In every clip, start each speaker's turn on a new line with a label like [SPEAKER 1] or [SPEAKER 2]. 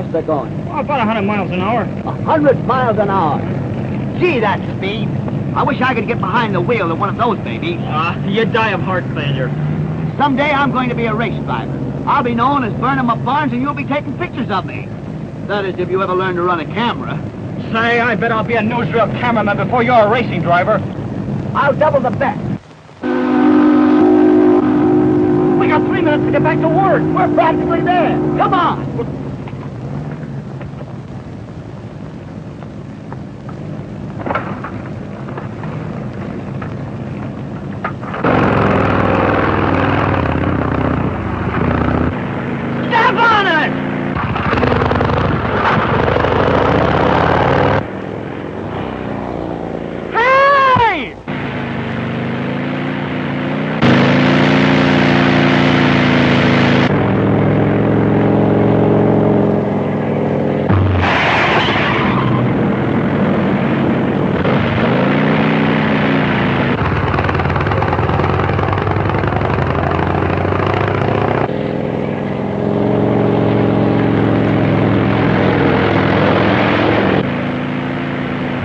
[SPEAKER 1] fast they're going?
[SPEAKER 2] Oh, about 100 miles an hour.
[SPEAKER 1] 100 miles an hour. Gee, that's speed. I wish I could get behind the wheel of one of those babies.
[SPEAKER 2] You die of heart failure.
[SPEAKER 1] Someday I'm going to be a race driver. I'll be known as Burnham of Barnes, and you'll be taking pictures of me. That is, if you ever learn to run a camera.
[SPEAKER 2] Say, I bet I'll be a newsreel cameraman before you're a racing driver.
[SPEAKER 1] I'll double the bet.
[SPEAKER 2] We got 3 minutes to get back to work.
[SPEAKER 1] We're practically there. Come on.
[SPEAKER 2] Step on it! Hey!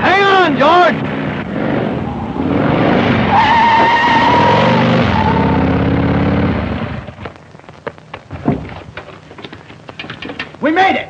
[SPEAKER 1] Hang on, George. We made it.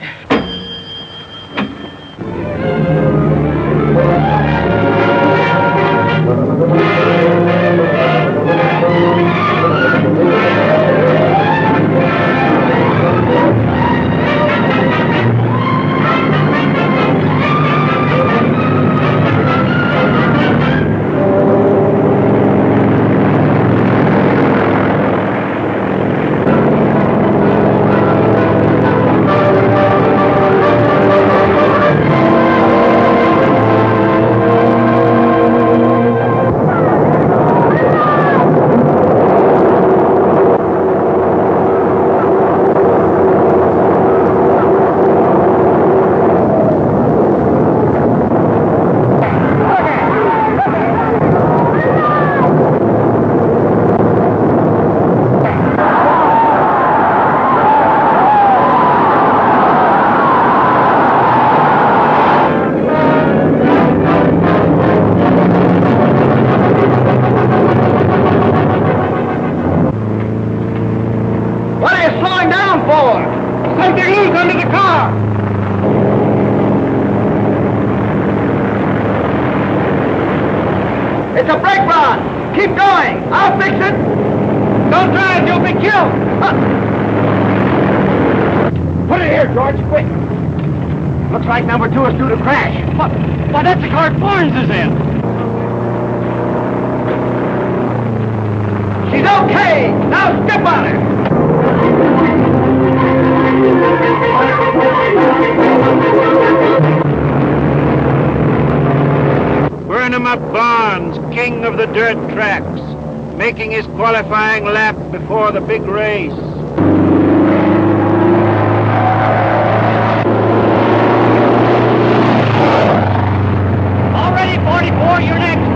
[SPEAKER 1] What are you slowing down for?
[SPEAKER 2] Something loose under the car!
[SPEAKER 1] It's a brake rod. Keep going. I'll fix it.
[SPEAKER 2] Don't drive, you'll be killed!
[SPEAKER 1] Put it here, George, quick. Looks like number 2 is due to crash.
[SPEAKER 2] But that's the car Barnes is in!
[SPEAKER 1] She's okay. Now step on her.
[SPEAKER 3] Burnham up Barnes, king of the dirt tracks, making his qualifying lap before the big race.
[SPEAKER 2] All ready, 44, you're next!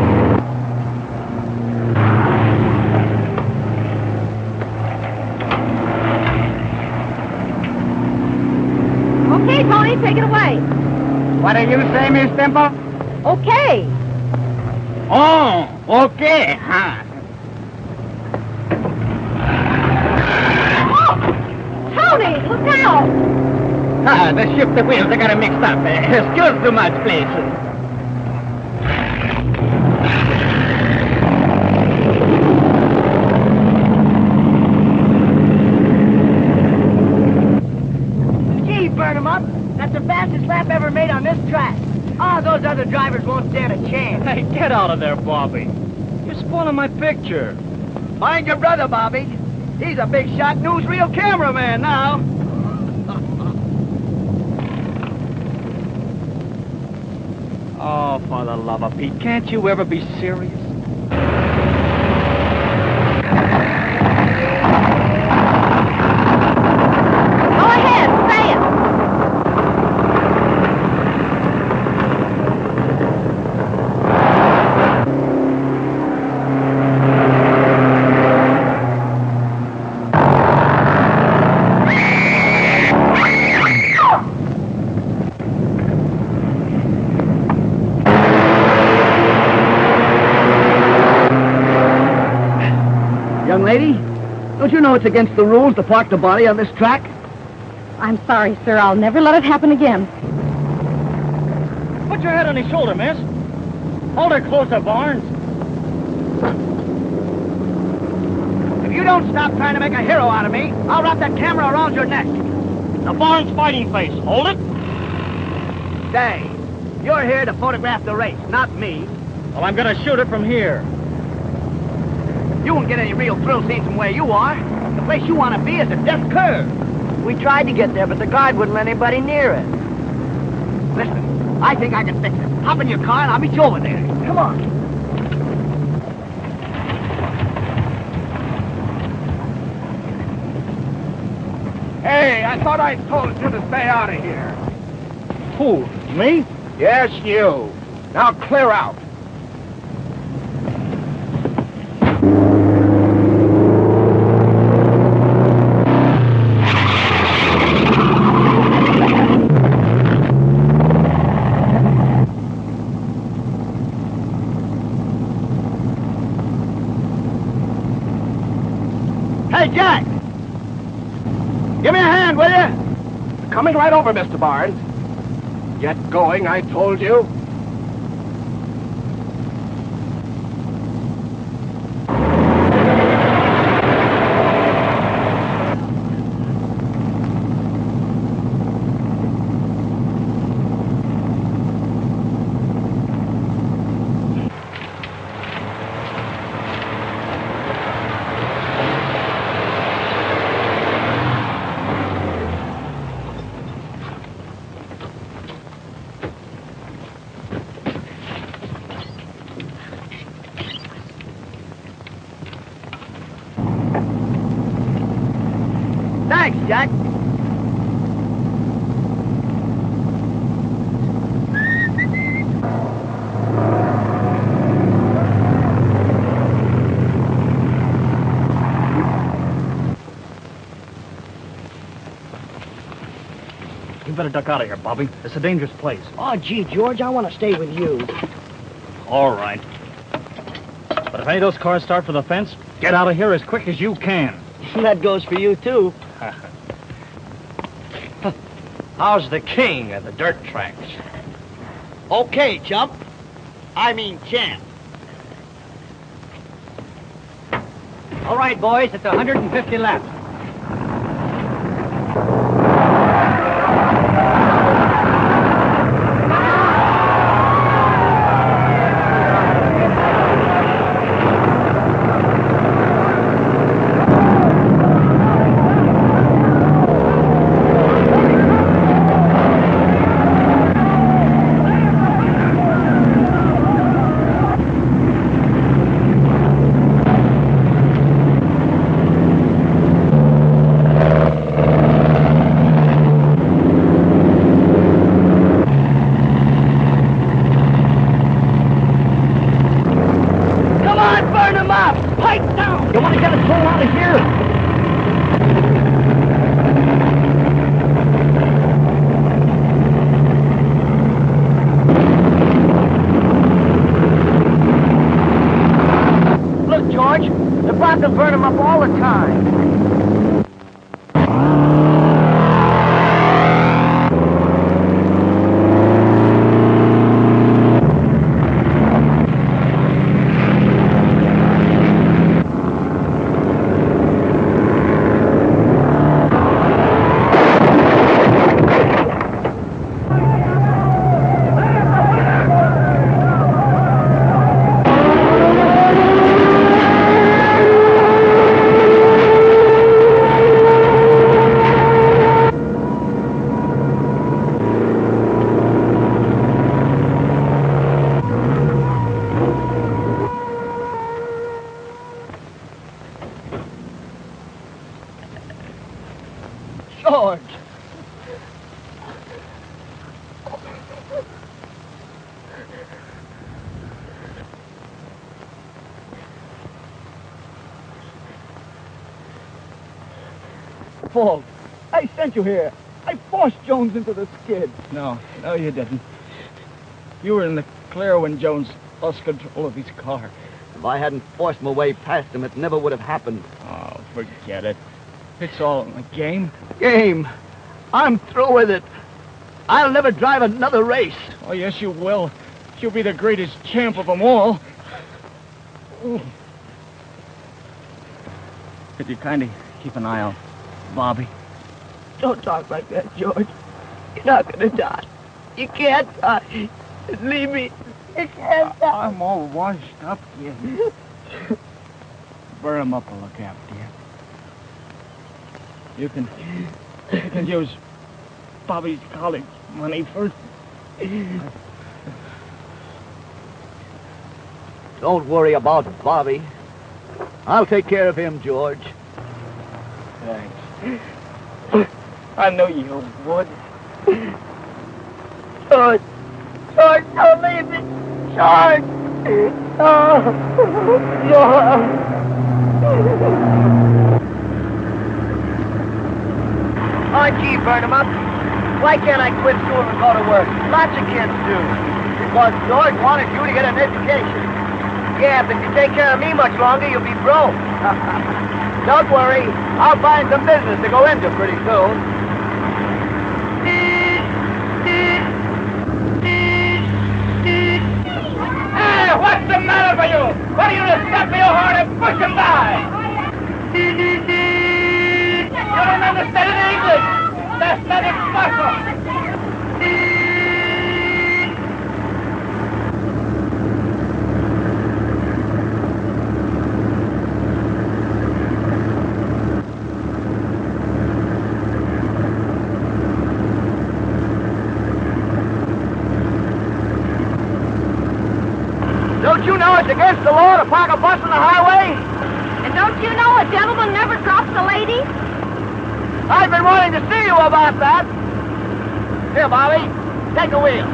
[SPEAKER 4] Okay, Tony, take it away.
[SPEAKER 1] What do you say, Miss Temple?
[SPEAKER 4] Okay.
[SPEAKER 1] Oh, okay, huh?
[SPEAKER 4] Oh! Tony, look out!
[SPEAKER 1] The shift the wheels, I got 'em mixed up. Excuse too much, please. Gee, burn 'em up. That's the fastest lap ever made on this track. Oh, those other drivers won't stand a chance.
[SPEAKER 2] Hey, get out of there, Bobbie. You're spoiling my picture.
[SPEAKER 1] Mind your brother, Bobbie. He's a big shot newsreel cameraman now.
[SPEAKER 2] Oh, for the love of Pete, can't you ever be serious?
[SPEAKER 4] Go ahead, say it.
[SPEAKER 1] lady. Don't you know it's against the rules to park the body on this track?
[SPEAKER 4] I'm sorry, sir. I'll never let it happen again.
[SPEAKER 2] Put your head on his shoulder, miss. Hold her closer, Barnes.
[SPEAKER 1] If you don't stop trying to make a hero out of me, I'll wrap that camera around your neck.
[SPEAKER 2] The Barnes fighting face. Hold it.
[SPEAKER 1] Say, you're here to photograph the race, not me.
[SPEAKER 2] Well, I'm going to shoot it from here.
[SPEAKER 1] You won't get any real thrill scenes from where you are. The place you want to be is a death curve. We tried to get there, but the guard wouldn't let anybody near it. Listen, I think I can fix it. Hop in your car and I'll meet you over there. Come on.
[SPEAKER 3] Hey, I thought I told you to stay out of here.
[SPEAKER 2] Who? Me?
[SPEAKER 3] Yes, you. Now clear out.
[SPEAKER 1] Hey, Jack! Give me a hand, will you?
[SPEAKER 3] Coming right over, Mr. Barnes. Get going, I told you.
[SPEAKER 1] Thanks, Jack.
[SPEAKER 2] You better duck out of here, Bobbie. It's a dangerous place.
[SPEAKER 1] Oh, gee, George, I want to stay with you.
[SPEAKER 2] All right. But if any of those cars start for the fence, get out of here as quick as you can.
[SPEAKER 1] That goes for you, too.
[SPEAKER 3] How's the king of the dirt tracks?
[SPEAKER 1] Okay, chump. I mean champ. All right, boys, it's 150 laps. To burn them up all the time. George! Fault. I sent you here. I forced Jones into the skid.
[SPEAKER 5] No, you didn't. You were in the clear when Jones lost control of his car.
[SPEAKER 1] If I hadn't forced my way past him, it never would have happened.
[SPEAKER 5] Oh, forget it. It's all in the game.
[SPEAKER 1] Game? I'm through with it. I'll never drive another race.
[SPEAKER 5] Oh, yes, you will. You'll be the greatest champ of them all. Ooh. Could you kindly keep an eye on Bobbie?
[SPEAKER 6] Don't talk like that, George. You're not going to die. You can't die. Leave me. You can't die.
[SPEAKER 5] I'm all washed up here. Burn him up, I'll look after you. You can use Bobbie's college money first.
[SPEAKER 1] Don't worry about Bobbie. I'll take care of him, George.
[SPEAKER 5] Thanks. I know you would.
[SPEAKER 6] George. George, don't leave me. George. Oh. George.
[SPEAKER 1] Oh, gee, burn him up. Why can't I quit school and go to work? Lots of kids do. Because George wanted you to get an education. Yeah, but if you take care of me much longer, you'll be broke. Don't worry. I'll find some business to go into pretty soon.
[SPEAKER 3] Hey, what's the matter with you? Why do you just stop me hard and push him by? You don't understand English. That's not impossible.
[SPEAKER 1] Don't you know it's against the law to park a bus on the highway?
[SPEAKER 4] And don't you know a gentleman never drops a lady?
[SPEAKER 1] I've been wanting to see you about that. Here, Bobbie, take the wheel.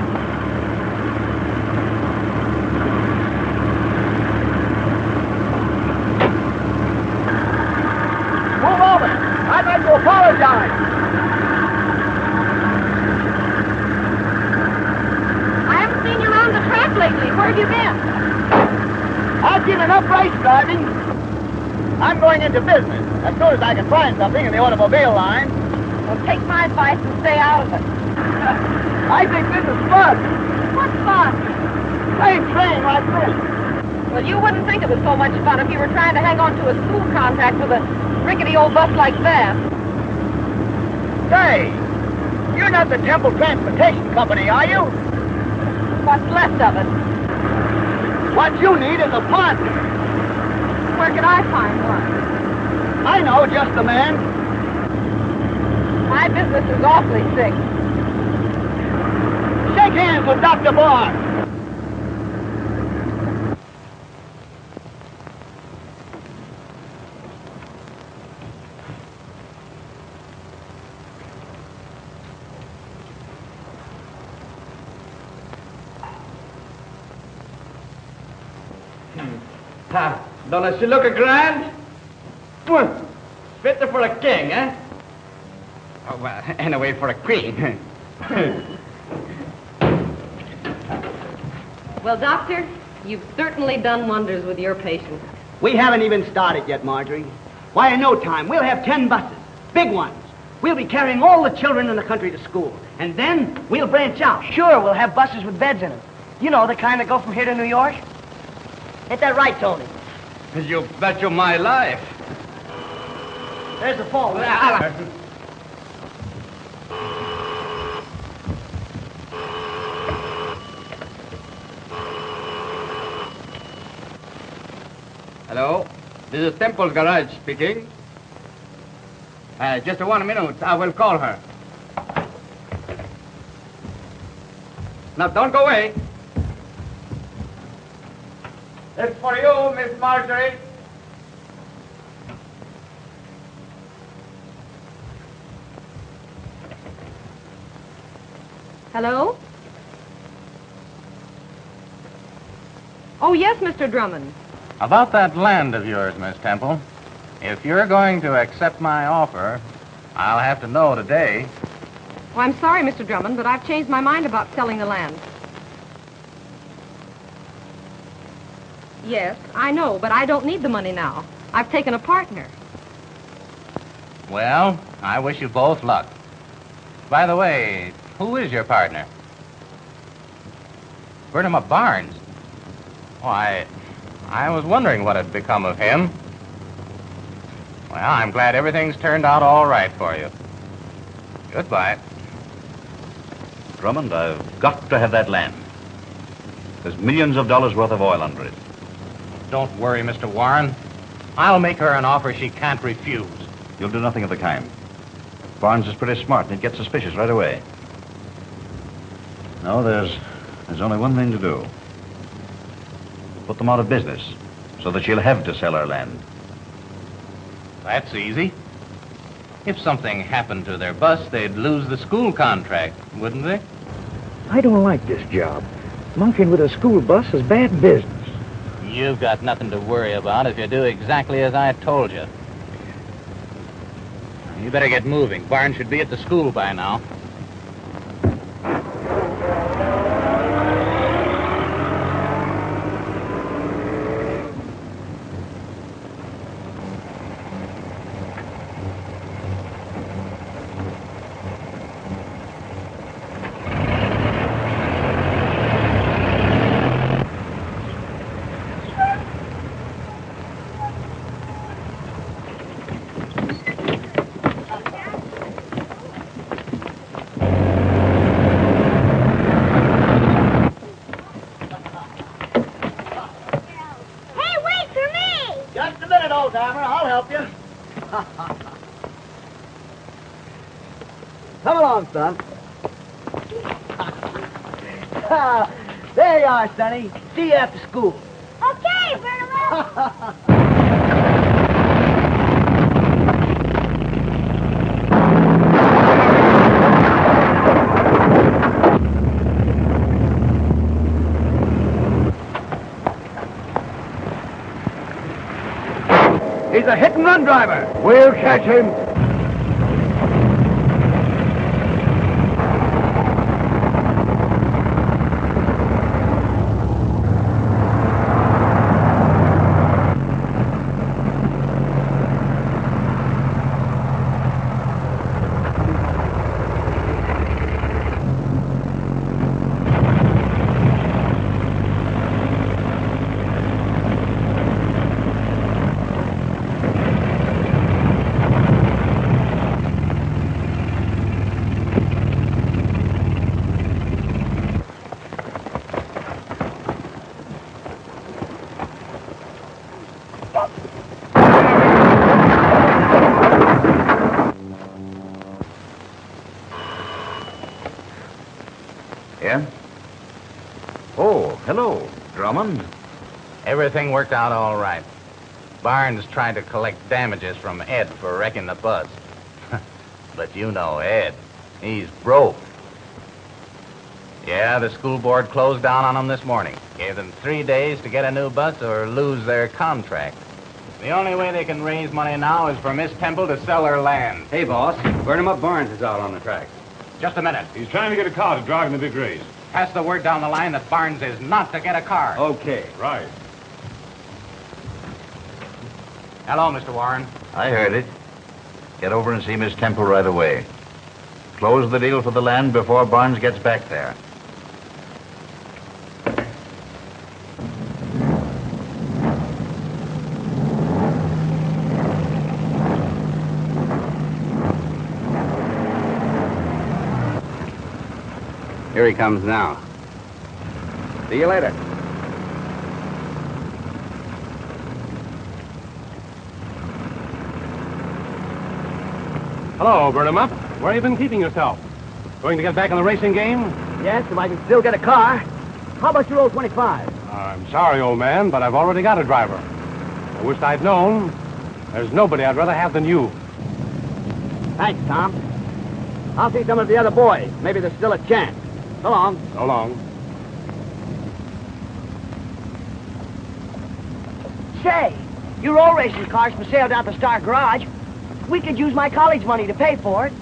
[SPEAKER 1] Move over. I'd like to apologize.
[SPEAKER 4] I haven't seen you around the track lately. Where have you been?
[SPEAKER 1] I've given up race driving. I'm going into business as soon as I can find something in the automobile line.
[SPEAKER 4] Well, take my advice and stay out of it.
[SPEAKER 1] I think this is fun.
[SPEAKER 4] What's fun?
[SPEAKER 1] Playing train like this.
[SPEAKER 4] Well, you wouldn't think it was so much fun if you were trying to hang on to a school contract with a rickety old bus like that.
[SPEAKER 1] Say, you're not the Temple Transportation Company, are you?
[SPEAKER 4] What's left of it?
[SPEAKER 1] What you need is a fund.
[SPEAKER 4] Where could I find one?
[SPEAKER 1] I know just the man.
[SPEAKER 4] My business is awfully sick.
[SPEAKER 1] Shake hands with Dr. Barr.
[SPEAKER 3] Don't she look a grand? Fit for a king, eh? Oh, well, anyway, for a queen.
[SPEAKER 7] Well, Doctor, you've certainly done wonders with your patients.
[SPEAKER 1] We haven't even started yet, Marjorie. Why, in no time, we'll have 10 buses, big ones. We'll be carrying all the children in the country to school. And then we'll branch out.
[SPEAKER 6] Sure, we'll have buses with beds in them. You know, the kind that go from here to New York. Ain't that right, Tony?
[SPEAKER 3] You bet you my life.
[SPEAKER 6] There's the phone.
[SPEAKER 3] Hello, this is Temple's garage speaking. Just 1 minute, I will call her. Now, don't go away. It's for you, Miss Marjorie.
[SPEAKER 7] Hello? Oh, yes, Mr. Drummond.
[SPEAKER 8] About that land of yours, Miss Temple. If you're going to accept my offer, I'll have to know today.
[SPEAKER 7] Well, I'm sorry, Mr. Drummond, but I've changed my mind about selling the land. Yes, I know, but I don't need the money now. I've taken a partner.
[SPEAKER 8] Well, I wish you both luck. By the way, who is your partner? Burnham Barnes. Oh, I was wondering what had become of him. Well, I'm glad everything's turned out all right for you. Goodbye.
[SPEAKER 2] Drummond, I've got to have that land. There's millions of dollars worth of oil under it.
[SPEAKER 8] Don't worry, Mr. Warren. I'll make her an offer she can't refuse.
[SPEAKER 2] You'll do nothing of the kind. Barnes is pretty smart, and he'd get suspicious right away. No, there's only one thing to do. Put them out of business, so that she'll have to sell her land.
[SPEAKER 8] That's easy. If something happened to their bus, they'd lose the school contract, wouldn't they?
[SPEAKER 5] I don't like this job. Monkeying with a school bus is bad business.
[SPEAKER 8] You've got nothing to worry about if you do exactly as I told you. You better get moving. Barnes should be at the school by now.
[SPEAKER 1] Come along, son. There you are, Sonny. See you after school.
[SPEAKER 9] Okay, Bernadette.
[SPEAKER 1] He's a hit-and-run driver.
[SPEAKER 5] We'll catch him.
[SPEAKER 2] Yeah? Oh, hello, Drummond.
[SPEAKER 8] Everything worked out all right. Barnes tried to collect damages from Ed for wrecking the bus. But you know Ed. He's broke. Yeah, the school board closed down on them this morning. Gave them 3 days to get a new bus or lose their contract. The only way they can raise money now is for Miss Temple to sell her land.
[SPEAKER 3] Hey, boss. Burnham Barnes is out on the tracks.
[SPEAKER 8] Just a minute.
[SPEAKER 10] He's trying to get a car to drive in the big race.
[SPEAKER 8] Pass the word down the line that Barnes is not to get a car.
[SPEAKER 3] Okay.
[SPEAKER 10] Right.
[SPEAKER 8] Hello, Mr. Warren.
[SPEAKER 2] I heard it. Get over and see Miss Temple right away. Close the deal for the land before Barnes gets back there.
[SPEAKER 3] Here he comes now. See you later.
[SPEAKER 10] Hello, Burnham Up. Where have you been keeping yourself? Going to get back in the racing game?
[SPEAKER 1] Yes, if I can still get a car. How about your old 25?
[SPEAKER 10] I'm sorry, old man, but I've already got a driver. I wish I'd known. There's nobody I'd rather have than you.
[SPEAKER 1] Thanks, Tom. I'll see some of the other boys. Maybe there's still a chance. So long.
[SPEAKER 10] So long.
[SPEAKER 1] Say, your old racing car's for sale down at the Star Garage. We could use my college money to pay for it.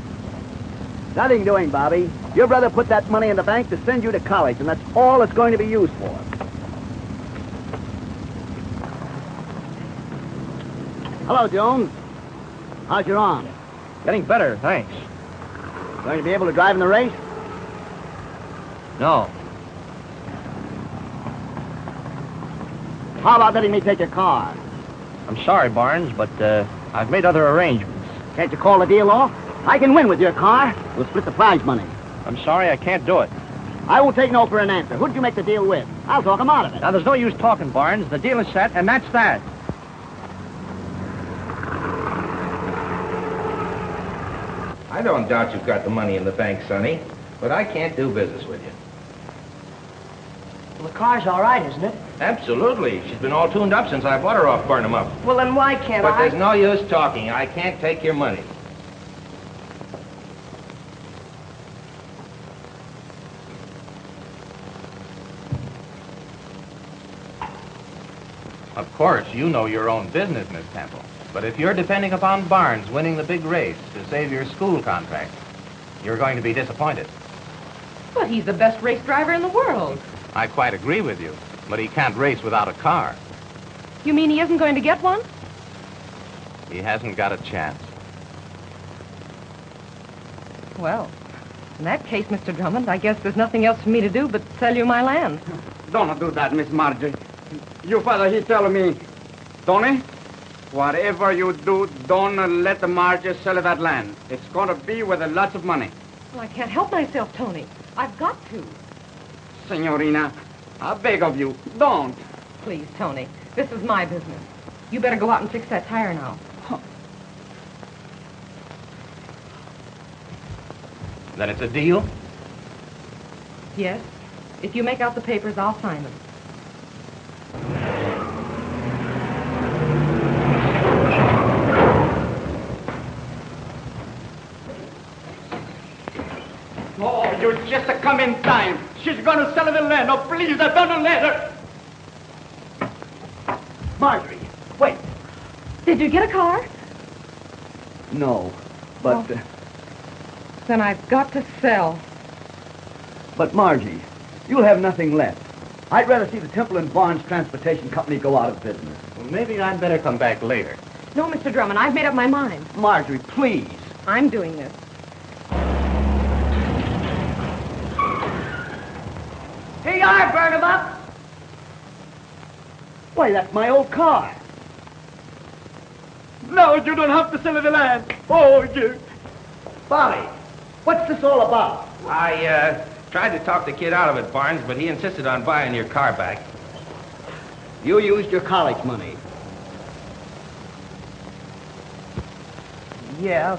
[SPEAKER 1] Nothing doing, Bobbie. Your brother put that money in the bank to send you to college, and that's all it's going to be used for. Hello, Jones. How's your arm?
[SPEAKER 3] Getting better, thanks.
[SPEAKER 1] Going to be able to drive in the race?
[SPEAKER 3] No.
[SPEAKER 1] How about letting me take your car?
[SPEAKER 3] I'm sorry, Barnes, but I've made other arrangements.
[SPEAKER 1] Can't you call the deal off? I can win with your car. We'll split the prize money.
[SPEAKER 3] I'm sorry, I can't do it.
[SPEAKER 1] I won't take no for an answer. Who'd you make the deal with? I'll talk him out of it.
[SPEAKER 3] Now, there's no use talking, Barnes. The deal is set, and that's that.
[SPEAKER 11] I don't doubt you've got the money in the bank, Sonny, but I can't do business with you.
[SPEAKER 1] Well, the car's all right, isn't it?
[SPEAKER 11] Absolutely. She's been all tuned up since I bought her off Burnham Up.
[SPEAKER 1] Well, then why can't
[SPEAKER 11] But there's no use talking. I can't take your money.
[SPEAKER 8] Of course, you know your own business, Miss Temple. But if you're depending upon Barnes winning the big race to save your school contract, you're going to be disappointed.
[SPEAKER 7] But he's the best race driver in the world.
[SPEAKER 8] I quite agree with you, but he can't race without a car.
[SPEAKER 7] You mean he isn't going to get one?
[SPEAKER 8] He hasn't got a chance.
[SPEAKER 7] Well, in that case, Mr. Drummond, I guess there's nothing else for me to do but sell you my land.
[SPEAKER 3] Don't do that, Miss Marjorie. Your father, he tell me, Tony, whatever you do, don't let the Marjorie sell that land. It's going to be with lots of money.
[SPEAKER 7] Well, I can't help myself, Tony. I've got to.
[SPEAKER 3] Signorina, I beg of you, don't.
[SPEAKER 7] Please, Tony, this is my business. You better go out and fix that tire now.
[SPEAKER 8] Then it's a deal?
[SPEAKER 7] Yes. If you make out the papers, I'll sign them.
[SPEAKER 3] Oh, you just come in time. She's going to sell the land. Oh, please, I don't let her.
[SPEAKER 1] Marjorie, wait.
[SPEAKER 7] Did you get a car?
[SPEAKER 1] No, but...
[SPEAKER 7] Then I've got to sell.
[SPEAKER 1] But, Margie, you'll have nothing left. I'd rather see the Temple and Barnes Transportation Company go out of business.
[SPEAKER 8] Well, maybe I'd better come back later.
[SPEAKER 7] No, Mr. Drummond, I've made up my mind.
[SPEAKER 1] Marjorie, please.
[SPEAKER 7] I'm doing this.
[SPEAKER 1] Here you are, Burnham Up. Why, that's my old car.
[SPEAKER 3] No, you don't have to sell the land. Oh, you...
[SPEAKER 1] Bobbie, what's this all about?
[SPEAKER 11] I tried to talk the kid out of it, Barnes, but he insisted on buying your car back.
[SPEAKER 1] You used your college money.
[SPEAKER 6] Yeah.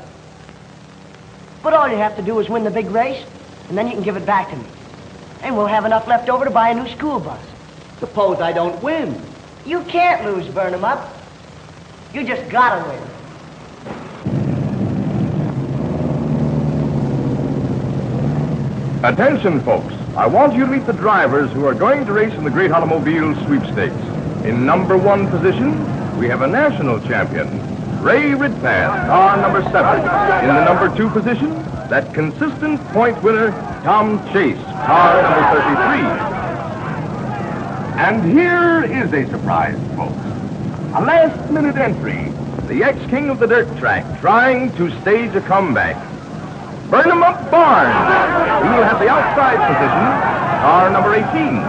[SPEAKER 6] But all you have to do is win the big race, and then you can give it back to me. And we'll have enough left over to buy a new school bus.
[SPEAKER 1] Suppose I don't win.
[SPEAKER 6] You can't lose, Burnham Up. You just gotta win.
[SPEAKER 12] Attention, folks. I want you to meet the drivers who are going to race in the Great Automobile Sweepstakes. In number 1 position, we have a national champion, Ray Ridpan, car number 7. In the number 2 position, that consistent point winner, Tom Chase, car number 33. And here is a surprise, folks. A last-minute entry. The ex-king of the dirt track trying to stage a comeback. Burnham Up Barnes. He will have the outside position, car number 18.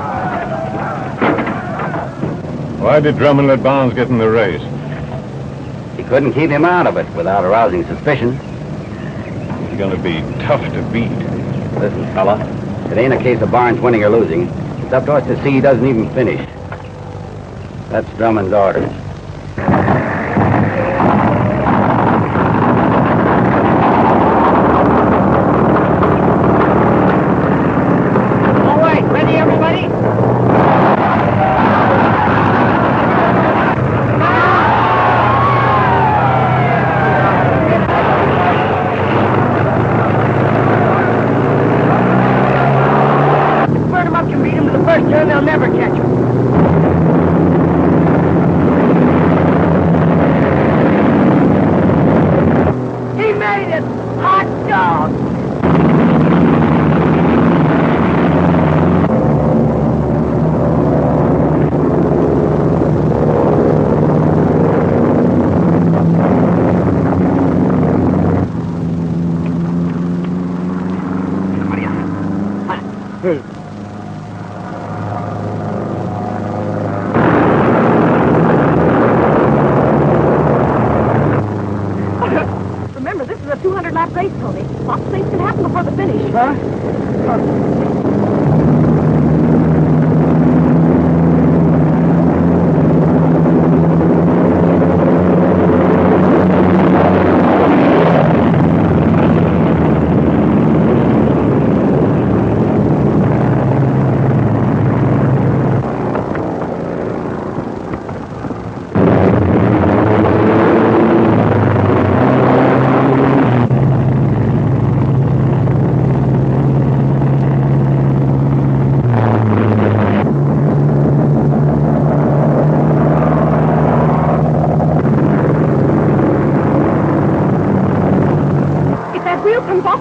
[SPEAKER 10] Why did Drummond let Barnes get in the race?
[SPEAKER 13] He couldn't keep him out of it without arousing suspicion.
[SPEAKER 10] He's going to be tough to beat.
[SPEAKER 13] Listen, fella, it ain't a case of Barnes winning or losing. It's up to us to see he doesn't even finish. That's Drummond's orders.
[SPEAKER 4] Remember, this is a 200-lap race, Tony. Lots of things can happen before the finish.
[SPEAKER 5] Huh?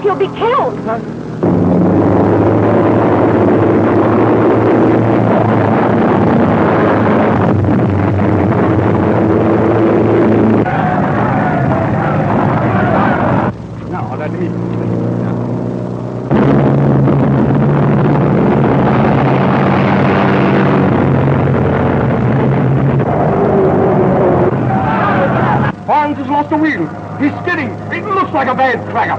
[SPEAKER 4] You'll be killed.
[SPEAKER 5] Now, let me... Barnes has lost the wheel. He's skidding. It looks like a bad crack-up.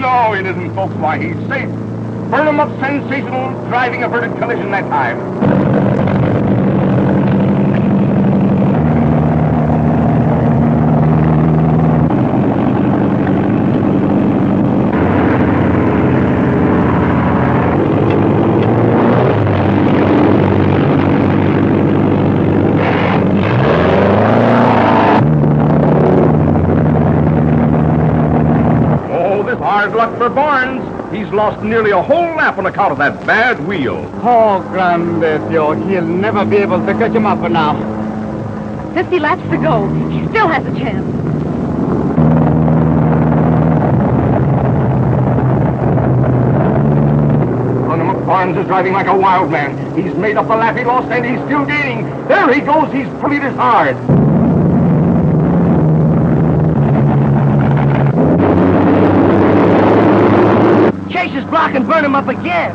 [SPEAKER 5] No, it isn't, folks. Why, he's safe. Burn him up sensational, driving averted collision that time. Hard luck for Barnes. He's lost nearly a whole lap on account of that bad wheel.
[SPEAKER 3] Oh, grandepio, he'll never be able to catch him up now.
[SPEAKER 4] 50 laps to go. He still has a chance.
[SPEAKER 5] Barnes is driving like a wild man. He's made up the lap he lost, and he's still gaining. There he goes. He's pulling his hard.
[SPEAKER 1] Chase is blocking, burn him up again.